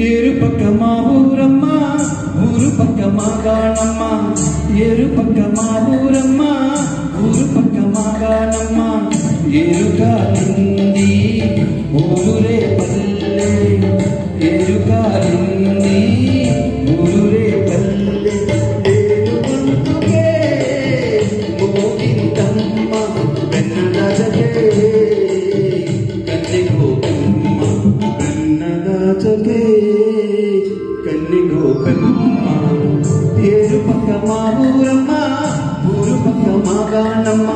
ఏరుపక్క మా ఊరమ్మ ఊరు పక్క మా గానమ్మ ఏరుపక్క మా ఊరమ్మ ఊరు పక్క మా గానమ్మ ఏరుగాలింది ఊరే పల్లె ఏరుగాలింది ఊరే పల్లె ఏరువంతుకే మోగింతమ్మ వెన్నదజకే కన్నెగోపమ్మ వెన్నదజకే కన్నెగోపమ్మ ఏరుపక్క మా ఊరమ్మ ఊరు పక్క మా గానమ్మ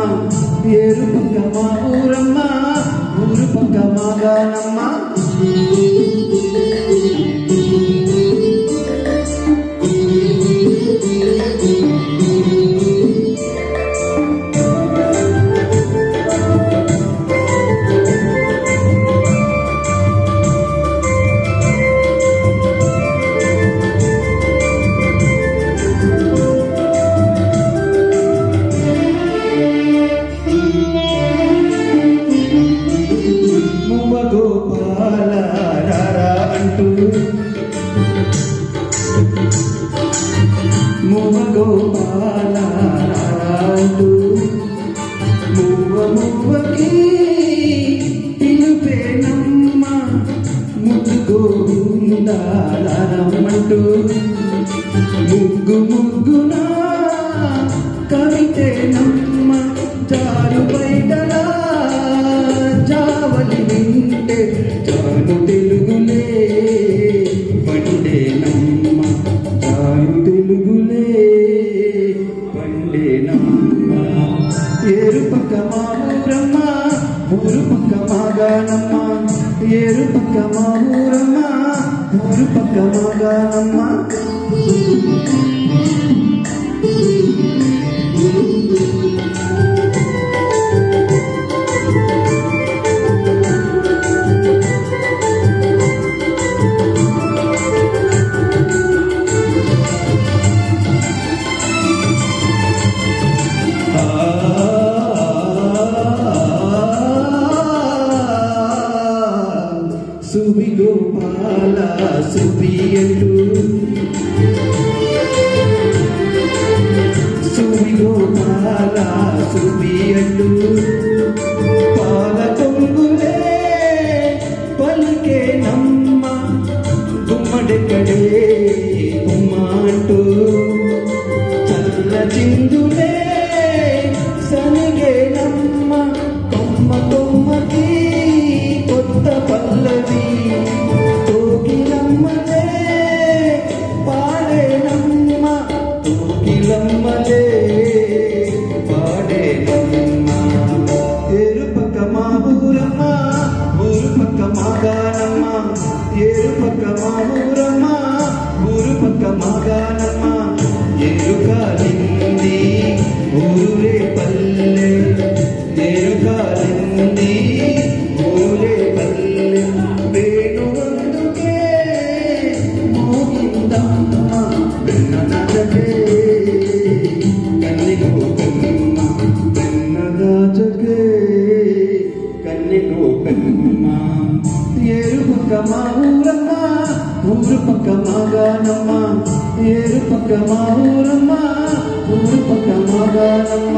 ఏరుపక్క మా ఊరమ్మ ఊరు పక్క మా గానమ్మ గోపాల రారా అంటూ మువ్వ గోపాల రారా అంటూ మువ్వకి పిలుపేనమ్మ ముద్దు గోవిందారమ్మంటూ ముగ్గున కవితేనమ్మ జారు బయటలా జావలి వింటే చాలు తెలుగులే పండేనమ్మ చాలు తెలుగులే పండేనమ్మ ఏరుపక్క మా ఊరమ్మ ఊరు పక్క మా గానమ్మ ఏరుపక్క మా ఊరమ్మ ఊరు పక్క మా గానమ్మ సువి గోపాల సుబియలు సువి గోపాల సుబియలు పాల పొంగులే పలికే నమ్మ గుమ్మడెక్కడే కుమ్మాంటూ చల్ల చిందులే సనిగే నమ్మ కొమ్మ కొమ్మకి కొత్త పల్లవి తోకిలమ్మలే పాడేనమ్మ తోకిలమ్మలే పాడేనమ్మ ఏరుపక్క మా ఊరమ్మ ఊరు పక్క మా గానమ్మ ఏరుపక్క మా ఊరమ్మ ఊరు పక్క మా గానమ్మ ఏరుగాలింది ఊరే పల్లె ఏరుగాలింది ఊరే పల్లె వేణువందుకే మోగిందమ్మ వెన్నదజకే కన్నెగోపమ్మ వెన్నదజకే కన్నెగోపమ్మ ఏరుపక్క మా ఊరమ్మ ఊరు పక్క మా గానమ్మ ఏరుపక్క మా ఊరమ్మ ఊరు పక్క మా గానమ్మ